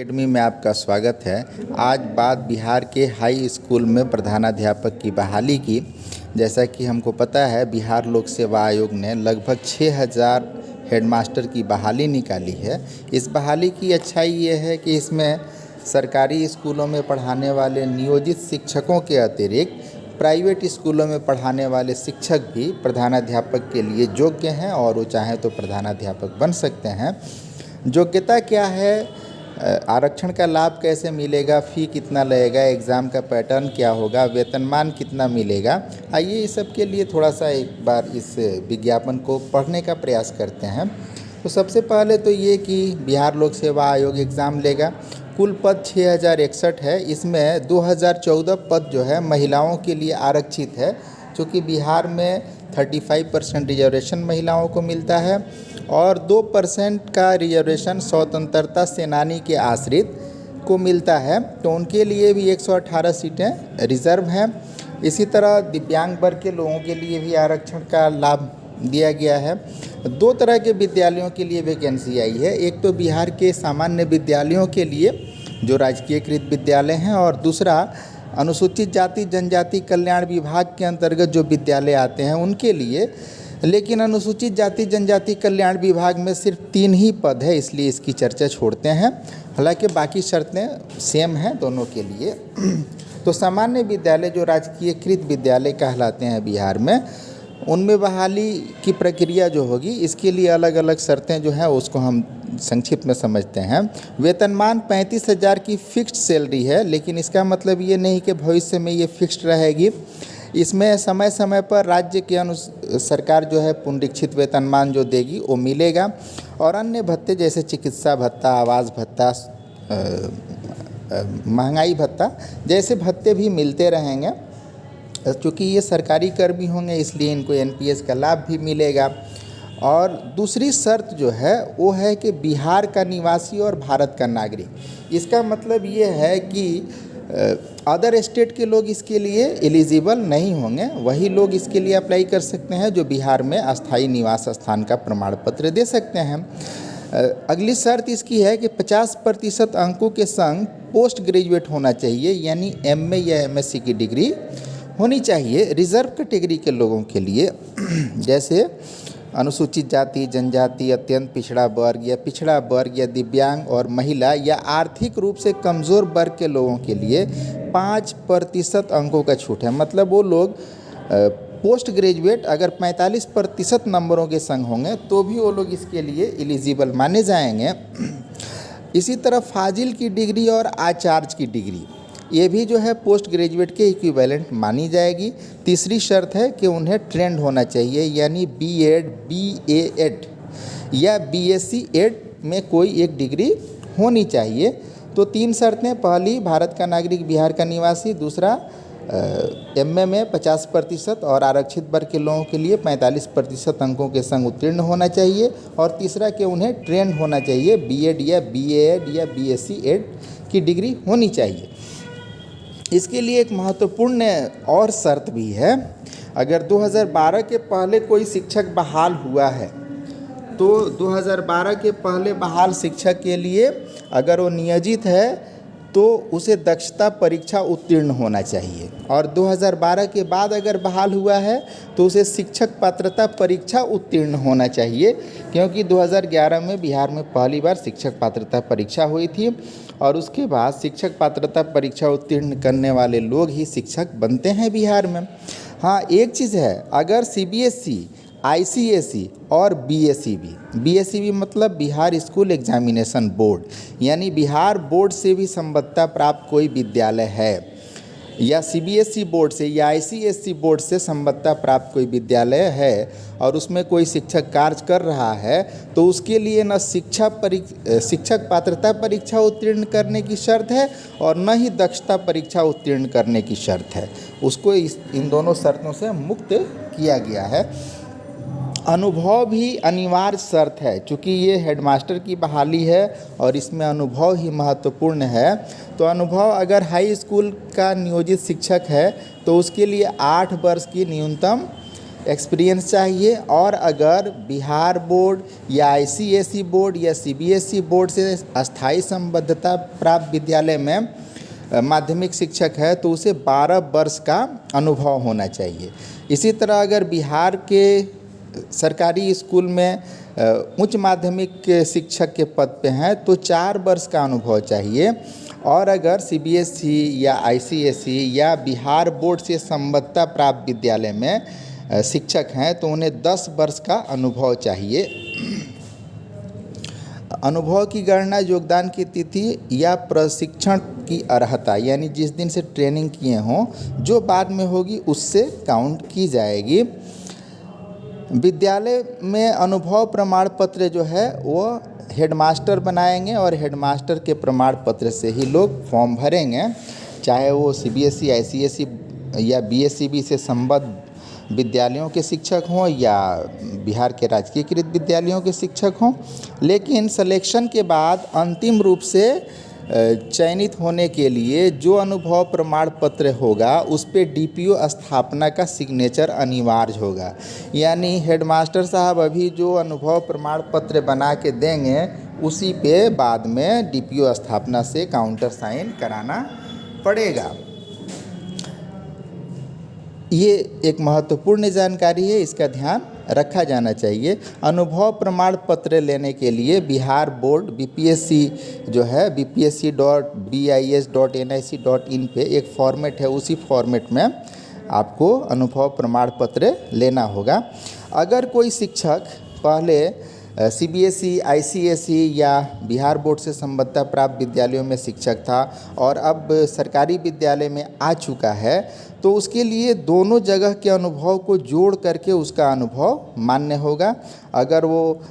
Academy में आपका स्वागत है। आज बात बिहार के हाई स्कूल में प्रधानाध्यापक की बहाली की। जैसा कि हमको पता है, बिहार लोक सेवा आयोग ने लगभग 6000 हेडमास्टर की बहाली निकाली है। इस बहाली की अच्छाई ये है कि इसमें सरकारी स्कूलों में पढ़ाने वाले नियोजित शिक्षकों के अतिरिक्त प्राइवेट स्कूलों में पढ़ाने वाले शिक्षक भी प्रधानाध्यापक के लिए योग्य हैं और वो चाहें तो प्रधानाध्यापक बन सकते हैं। योग्यता क्या है, आरक्षण का लाभ कैसे मिलेगा, फ़ी कितना लगेगा, एग्ज़ाम का पैटर्न क्या होगा, वेतनमान कितना मिलेगा, आइए इस सब के लिए थोड़ा सा एक बार इस विज्ञापन को पढ़ने का प्रयास करते हैं। तो सबसे पहले तो ये कि बिहार लोक सेवा आयोग एग्ज़ाम लेगा। कुल पद 6061 है। इसमें 2014 पद जो है महिलाओं के लिए आरक्षित है, क्योंकि बिहार में 35% रिजर्वेशन महिलाओं को मिलता है और 2% का रिजर्वेशन स्वतंत्रता सेनानी के आश्रित को मिलता है, तो उनके लिए भी 118 सीटें रिजर्व हैं। इसी तरह दिव्यांग वर्ग के लोगों के लिए भी आरक्षण का लाभ दिया गया है। दो तरह के विद्यालयों के लिए वैकेंसी आई है। एक तो बिहार के सामान्य विद्यालयों के लिए जो राजकीयकृत विद्यालय हैं, और दूसरा अनुसूचित जाति जनजाति कल्याण विभाग के अंतर्गत जो विद्यालय आते हैं उनके लिए। लेकिन अनुसूचित जाति जनजाति कल्याण विभाग में सिर्फ 3 ही पद है, इसलिए इसकी चर्चा छोड़ते हैं। हालांकि बाकी शर्तें सेम हैं दोनों के लिए। तो सामान्य विद्यालय जो राजकीयकृत विद्यालय कहलाते हैं बिहार में, उनमें बहाली की प्रक्रिया जो होगी, इसके लिए अलग अलग शर्तें जो हैं उसको हम संक्षिप्त में समझते हैं। वेतनमान 35,000 की फिक्स्ड सैलरी है, लेकिन इसका मतलब ये नहीं कि भविष्य में ये फिक्स्ड रहेगी। इसमें समय समय पर राज्य के सरकार जो है पुनरीक्षित वेतनमान जो देगी वो मिलेगा, और अन्य भत्ते जैसे चिकित्सा भत्ता, आवास भत्ता, महंगाई भत्ता जैसे भत्ते भी मिलते रहेंगे। चूँकि ये सरकारी कर्मी होंगे इसलिए इनको एनपीएस का लाभ भी मिलेगा। और दूसरी शर्त जो है वो है कि बिहार का निवासी और भारत का नागरिक। इसका मतलब ये है कि अदर स्टेट के लोग इसके लिए एलिजिबल नहीं होंगे, वही लोग इसके लिए अप्लाई कर सकते हैं जो बिहार में अस्थायी निवास स्थान का प्रमाण पत्र दे सकते हैं। अगली शर्त इसकी है कि 50% अंकों के संग पोस्ट ग्रेजुएट होना चाहिए, यानी एमए या एमएससी की डिग्री होनी चाहिए। रिजर्व कैटेगरी के लोगों के लिए जैसे अनुसूचित जाति जनजाति, अत्यंत पिछड़ा वर्ग या दिव्यांग और महिला या आर्थिक रूप से कमज़ोर वर्ग के लोगों के लिए 5% अंकों का छूट है। मतलब वो लोग पोस्ट ग्रेजुएट अगर 45% नंबरों के संग होंगे तो भी वो लोग इसके लिए एलिजिबल माने जाएंगे। इसी तरह फाजिल की डिग्री और आचार्य की डिग्री ये भी जो है पोस्ट ग्रेजुएट के इक्विवेलेंट मानी जाएगी। तीसरी शर्त है कि उन्हें ट्रेंड होना चाहिए, यानी बीएड, बीएएड या बीएससी एड में कोई एक डिग्री होनी चाहिए। तो 3 शर्तें, पहली भारत का नागरिक बिहार का निवासी, दूसरा एमए में 50% और आरक्षित वर्ग के लोगों के लिए 45% अंकों के संग उत्तीर्ण होना चाहिए, और तीसरा कि उन्हें ट्रेंड होना चाहिए, बीएड या बीएएड या बीएससी एड की डिग्री होनी चाहिए। इसके लिए एक महत्वपूर्ण और शर्त भी है। अगर 2012 के पहले कोई शिक्षक बहाल हुआ है तो 2012 के पहले बहाल शिक्षक के लिए अगर वो नियोजित है तो उसे दक्षता परीक्षा उत्तीर्ण होना चाहिए, और 2012 के बाद अगर बहाल हुआ है तो उसे शिक्षक पात्रता परीक्षा उत्तीर्ण होना चाहिए, क्योंकि 2011 में बिहार में पहली बार शिक्षक पात्रता परीक्षा हुई थी, और उसके बाद शिक्षक पात्रता परीक्षा उत्तीर्ण करने वाले लोग ही शिक्षक बनते हैं बिहार में। हाँ, एक चीज़ है, अगर सीबीएसई, आईसीएसई और बीएसईबी मतलब बिहार स्कूल एग्जामिनेशन बोर्ड, यानी बिहार बोर्ड से भी संबद्धता प्राप्त कोई विद्यालय है, या सीबीएसई बोर्ड से या आईसीएसई बोर्ड से संबद्धता प्राप्त कोई विद्यालय है, और उसमें कोई शिक्षक कार्य कर रहा है, तो उसके लिए न शिक्षक पात्रता परीक्षा उत्तीर्ण करने की शर्त है और न ही दक्षता परीक्षा उत्तीर्ण करने की शर्त है। उसको इन दोनों शर्तों से मुक्त किया गया है। अनुभव भी अनिवार्य शर्त है, चूँकि ये हेडमास्टर की बहाली है और इसमें अनुभव ही महत्वपूर्ण है। तो अनुभव अगर हाई स्कूल का नियोजित शिक्षक है तो उसके लिए 8 वर्ष की न्यूनतम एक्सपीरियंस चाहिए। और अगर बिहार बोर्ड या आईसीएसई बोर्ड या सीबीएसई बोर्ड से अस्थायी संबद्धता प्राप्त विद्यालय में माध्यमिक शिक्षक है तो उसे 12 वर्ष का अनुभव होना चाहिए। इसी तरह अगर बिहार के सरकारी स्कूल में उच्च माध्यमिक के शिक्षक के पद पे हैं तो 4 वर्ष का अनुभव चाहिए। और अगर सीबीएसई या आईसीएसई या बिहार बोर्ड से संबद्धता प्राप्त विद्यालय में शिक्षक हैं तो उन्हें 10 वर्ष का अनुभव चाहिए। अनुभव की गणना योगदान की तिथि या प्रशिक्षण की अर्हता यानी जिस दिन से ट्रेनिंग किए हों जो बाद में होगी उससे काउंट की जाएगी। विद्यालय में अनुभव प्रमाण पत्र जो है वो हेडमास्टर बनाएंगे और हेडमास्टर के प्रमाण पत्र से ही लोग फॉर्म भरेंगे, चाहे वो सीबीएसई आईसीएसई या बीएसईबी से संबद्ध विद्यालयों के शिक्षक हों या बिहार के राजकीयकृत विद्यालयों के शिक्षक हों। लेकिन सिलेक्शन के बाद अंतिम रूप से चयनित होने के लिए जो अनुभव प्रमाण पत्र होगा उस पे डीपीओ स्थापना का सिग्नेचर अनिवार्य होगा। यानी हेडमास्टर साहब अभी जो अनुभव प्रमाण पत्र बना के देंगे उसी पे बाद में डीपीओ स्थापना से काउंटर साइन कराना पड़ेगा। ये एक महत्वपूर्ण जानकारी है, इसका ध्यान रखा जाना चाहिए। अनुभव प्रमाण पत्र लेने के लिए बिहार बोर्ड बीपीएससी जो है bpsc.bis.nic.in पे एक फॉर्मेट है, उसी फॉर्मेट में आपको अनुभव प्रमाण पत्र लेना होगा। अगर कोई शिक्षक पहले सीबीएसई आईसीएसई या बिहार बोर्ड से संबद्धता प्राप्त विद्यालयों में शिक्षक था और अब सरकारी विद्यालय में आ चुका है तो उसके लिए दोनों जगह के अनुभव को जोड़ करके उसका अनुभव मान्य होगा। अगर वो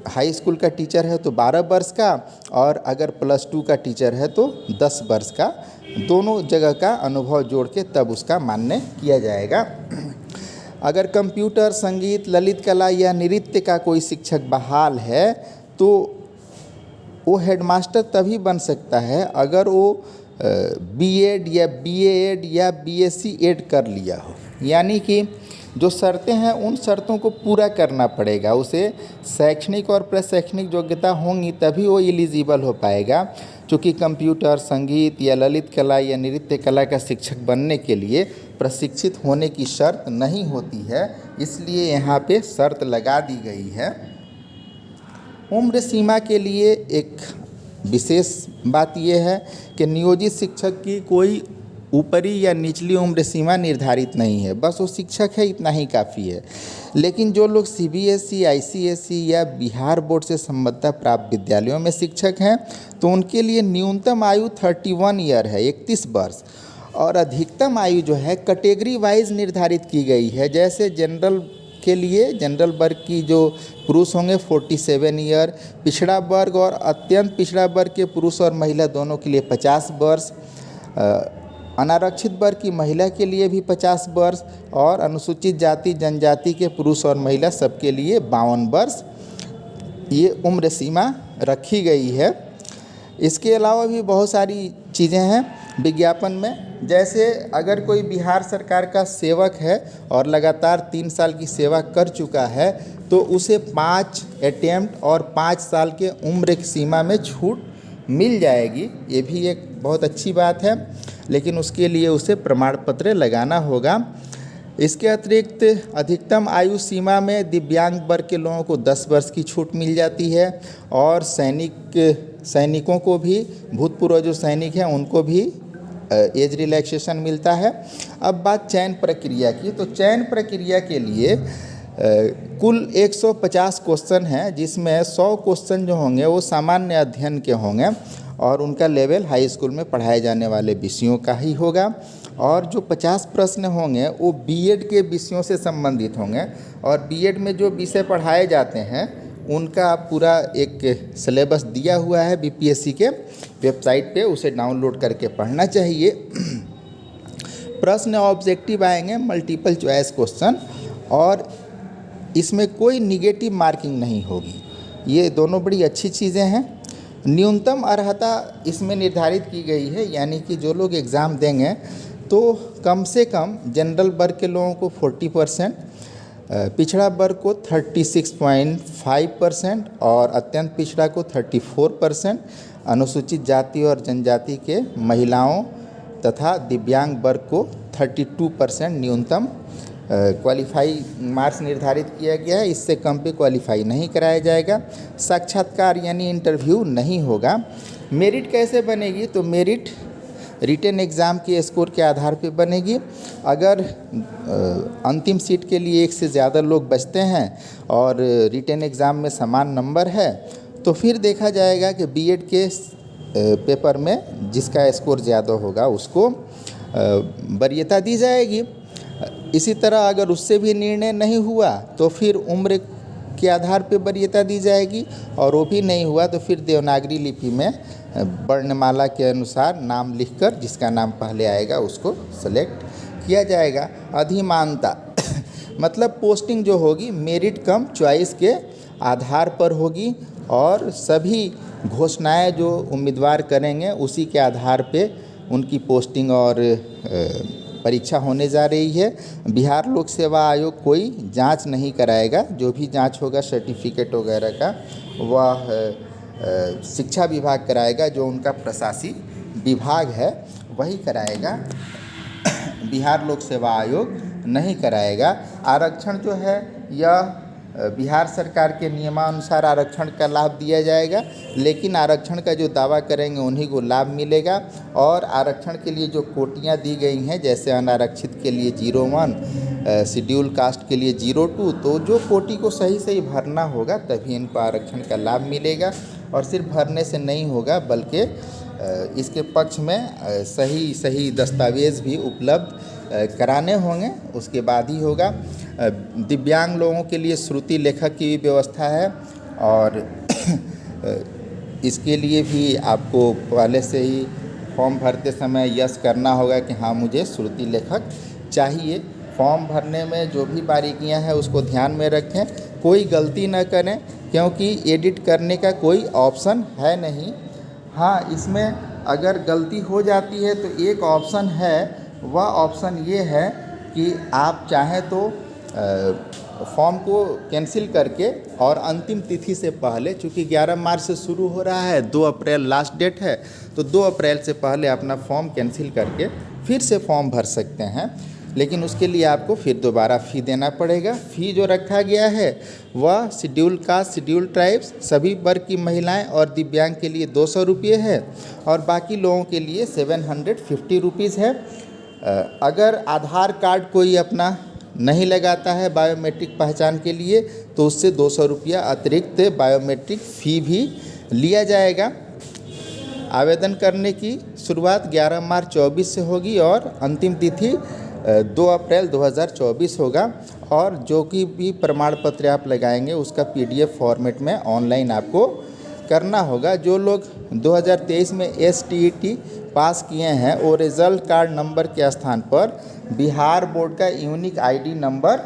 हाई स्कूल का टीचर है तो 12 वर्ष का और अगर +2 का टीचर है तो 10 वर्ष का, दोनों जगह का अनुभव जोड़ के तब उसका मान्य किया जाएगा। अगर कंप्यूटर, संगीत, ललित कला या नृत्य का कोई शिक्षक बहाल है तो वो हेडमास्टर तभी बन सकता है अगर वो बीएड या बीएड या बीएससी एड कर लिया हो। यानी कि जो शर्तें हैं उन शर्तों को पूरा करना पड़ेगा, उसे शैक्षणिक और प्रशैक्षणिक योग्यता होंगी तभी वो एलिजिबल हो पाएगा। क्योंकि कंप्यूटर, संगीत या ललित कला या नृत्य कला का शिक्षक बनने के लिए प्रशिक्षित होने की शर्त नहीं होती है, इसलिए यहाँ पे शर्त लगा दी गई है। उम्र सीमा के लिए एक विशेष बात यह है कि नियोजित शिक्षक की कोई ऊपरी या निचली उम्र सीमा निर्धारित नहीं है, बस वो शिक्षक है इतना ही काफ़ी है। लेकिन जो लोग सीबीएसई, आईसीएसई या बिहार बोर्ड से संबद्धता प्राप्त विद्यालयों में शिक्षक हैं तो उनके लिए न्यूनतम आयु 31 ईयर है, 31 वर्ष, और अधिकतम आयु जो है कैटेगरी वाइज निर्धारित की गई है। जैसे जनरल के लिए जनरल वर्ग की जो पुरुष होंगे 47 ईयर, पिछड़ा वर्ग और अत्यंत पिछड़ा वर्ग के पुरुष और महिला दोनों के लिए 50 वर्ष, अनारक्षित वर्ग की महिला के लिए भी 50 वर्ष और अनुसूचित जाति जनजाति के पुरुष और महिला सबके लिए 52 वर्ष ये उम्र सीमा रखी गई है। इसके अलावा भी बहुत सारी चीज़ें हैं विज्ञापन में, जैसे अगर कोई बिहार सरकार का सेवक है और लगातार 3 साल की सेवा कर चुका है तो उसे 5 अटेम्प्ट और 5 साल के उम्र की सीमा में छूट मिल जाएगी। ये भी एक बहुत अच्छी बात है, लेकिन उसके लिए उसे प्रमाण पत्र लगाना होगा। इसके अतिरिक्त अधिकतम आयु सीमा में दिव्यांग वर्ग के लोगों को 10 वर्ष की छूट मिल जाती है और सैनिकों को भी, भूतपूर्व जो सैनिक हैं उनको भी एज रिलैक्सेशन मिलता है। अब बात चयन प्रक्रिया की, तो चयन प्रक्रिया के लिए कुल 150 क्वेश्चन हैं, जिसमें 100 क्वेश्चन जो होंगे वो सामान्य अध्ययन के होंगे और उनका लेवल हाई स्कूल में पढ़ाए जाने वाले विषयों का ही होगा, और जो 50 प्रश्न होंगे वो बीएड के विषयों से संबंधित होंगे। और बीएड में जो विषय पढ़ाए जाते हैं उनका पूरा एक सिलेबस दिया हुआ है बीपीएससी के वेबसाइट पे, उसे डाउनलोड करके पढ़ना चाहिए। प्रश्न ऑब्जेक्टिव आएंगे, मल्टीपल चॉइस क्वेश्चन, और इसमें कोई निगेटिव मार्किंग नहीं होगी। ये दोनों बड़ी अच्छी चीज़ें हैं। न्यूनतम अर्हता इसमें निर्धारित की गई है, यानी कि जो लोग एग्ज़ाम देंगे तो कम से कम जनरल वर्ग के लोगों को 40%, पिछड़ा वर्ग को 36.5% और अत्यंत पिछड़ा को 34%, अनुसूचित जाति और जनजाति के महिलाओं तथा दिव्यांग वर्ग को 32% न्यूनतम क्वालिफाई मार्क्स निर्धारित किया गया है। इससे कम पे क्वालिफाई नहीं कराया जाएगा। साक्षात्कार यानी इंटरव्यू नहीं होगा। मेरिट कैसे बनेगी? तो मेरिट रिटन एग्ज़ाम के स्कोर के आधार पे बनेगी। अगर अंतिम सीट के लिए एक से ज़्यादा लोग बचते हैं और रिटन एग्ज़ाम में समान नंबर है तो फिर देखा जाएगा कि बीएड के पेपर में जिसका स्कोर ज़्यादा होगा उसको वरीयता दी जाएगी। इसी तरह अगर उससे भी निर्णय नहीं हुआ तो फिर उम्र के आधार पे वरीयता दी जाएगी, और वो भी नहीं हुआ तो फिर देवनागरी लिपि में वर्णमाला के अनुसार नाम लिखकर जिसका नाम पहले आएगा उसको सेलेक्ट किया जाएगा। अधिमानता मतलब पोस्टिंग जो होगी मेरिट कम चॉइस के आधार पर होगी, और सभी घोषणाएं जो उम्मीदवार करेंगे उसी के आधार पे उनकी पोस्टिंग और परीक्षा होने जा रही है। बिहार लोक सेवा आयोग कोई जांच नहीं कराएगा। जो भी जांच होगा सर्टिफिकेट वगैरह का वह शिक्षा विभाग कराएगा, जो उनका प्रशासनिक विभाग है वही कराएगा। बिहार लोक सेवा आयोग नहीं कराएगा। आरक्षण जो है यह बिहार सरकार के नियमानुसार आरक्षण का लाभ दिया जाएगा, लेकिन आरक्षण का जो दावा करेंगे उन्हीं को लाभ मिलेगा। और आरक्षण के लिए जो कोटियां दी गई हैं, जैसे अनारक्षित के लिए 01, शेड्यूल कास्ट के लिए 02, तो जो कोटि को सही सही भरना होगा तभी इनको आरक्षण का लाभ मिलेगा। और सिर्फ भरने से नहीं होगा बल्कि इसके पक्ष में सही दस्तावेज़ भी उपलब्ध कराने होंगे, उसके बाद ही होगा। दिव्यांग लोगों के लिए श्रुति लेखक की व्यवस्था है, और इसके लिए भी आपको पहले से ही फॉर्म भरते समय यस करना होगा कि हाँ मुझे श्रुति लेखक चाहिए। फॉर्म भरने में जो भी बारीकियां हैं उसको ध्यान में रखें, कोई गलती न करें, क्योंकि एडिट करने का कोई ऑप्शन है नहीं। हाँ, इसमें अगर गलती हो जाती है तो एक ऑप्शन है, वह ऑप्शन ये है कि आप चाहें तो फॉर्म को कैंसिल करके और अंतिम तिथि से पहले, चूँकि 11 मार्च से शुरू हो रहा है, 2 अप्रैल लास्ट डेट है, तो 2 अप्रैल से पहले अपना फॉर्म कैंसिल करके फिर से फॉर्म भर सकते हैं। लेकिन उसके लिए आपको फिर दोबारा फ़ी देना पड़ेगा। फ़ी जो रखा गया है वह शेड्यूल कास्ट, शेड्यूल ट्राइब्स, सभी वर्ग की महिलाएं और दिव्यांग के लिए 200 रुपये है, और बाकी लोगों के लिए 750 रुपीज़ है। अगर आधार कार्ड कोई अपना नहीं लगाता है बायोमेट्रिक पहचान के लिए तो उससे 200 रुपया अतिरिक्त बायोमेट्रिक फ़ी भी लिया जाएगा। आवेदन करने की शुरुआत 11 मार्च 24 से होगी और अंतिम तिथि 2 अप्रैल 2024 होगा। और जो कि भी प्रमाण पत्र आप लगाएंगे उसका PDF फॉर्मेट में ऑनलाइन आपको करना होगा। जो लोग 2023 में STET पास किए हैं वो रिज़ल्ट कार्ड नंबर के स्थान पर बिहार बोर्ड का यूनिक ID नंबर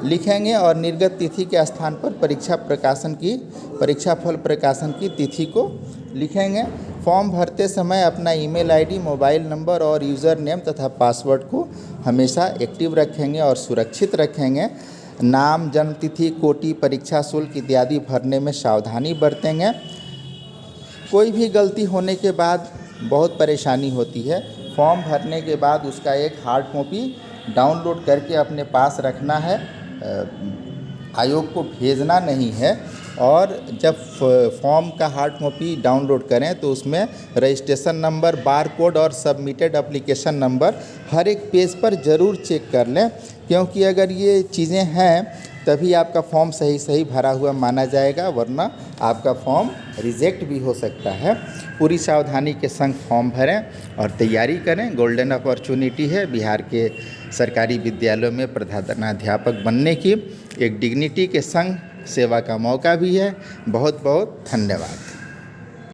लिखेंगे, और निर्गत तिथि के स्थान पर परीक्षाफल प्रकाशन की तिथि को लिखेंगे। फॉर्म भरते समय अपना ईमेल ID, मोबाइल नंबर और यूज़र नेम तथा पासवर्ड को हमेशा एक्टिव रखेंगे और सुरक्षित रखेंगे। नाम, जन्मतिथि, कोटि, परीक्षा शुल्क इत्यादि भरने में सावधानी बरतेंगे। कोई भी गलती होने के बाद बहुत परेशानी होती है। फॉर्म भरने के बाद उसका एक हार्ड कॉपी डाउनलोड करके अपने पास रखना है, आयोग को भेजना नहीं है। और जब फॉर्म का हार्ड कॉपी डाउनलोड करें तो उसमें रजिस्ट्रेशन नंबर, बार कोड और सबमिटेड एप्लीकेशन नंबर हर एक पेज पर ज़रूर चेक कर लें, क्योंकि अगर ये चीज़ें हैं तभी आपका फॉर्म सही भरा हुआ माना जाएगा, वरना आपका फॉर्म रिजेक्ट भी हो सकता है। पूरी सावधानी के संग फॉर्म भरें और तैयारी करें। गोल्डन अपॉर्चुनिटी है बिहार के सरकारी विद्यालयों में प्रधानाध्यापक बनने की, एक डिग्निटी के संग सेवा का मौका भी है। बहुत बहुत धन्यवाद।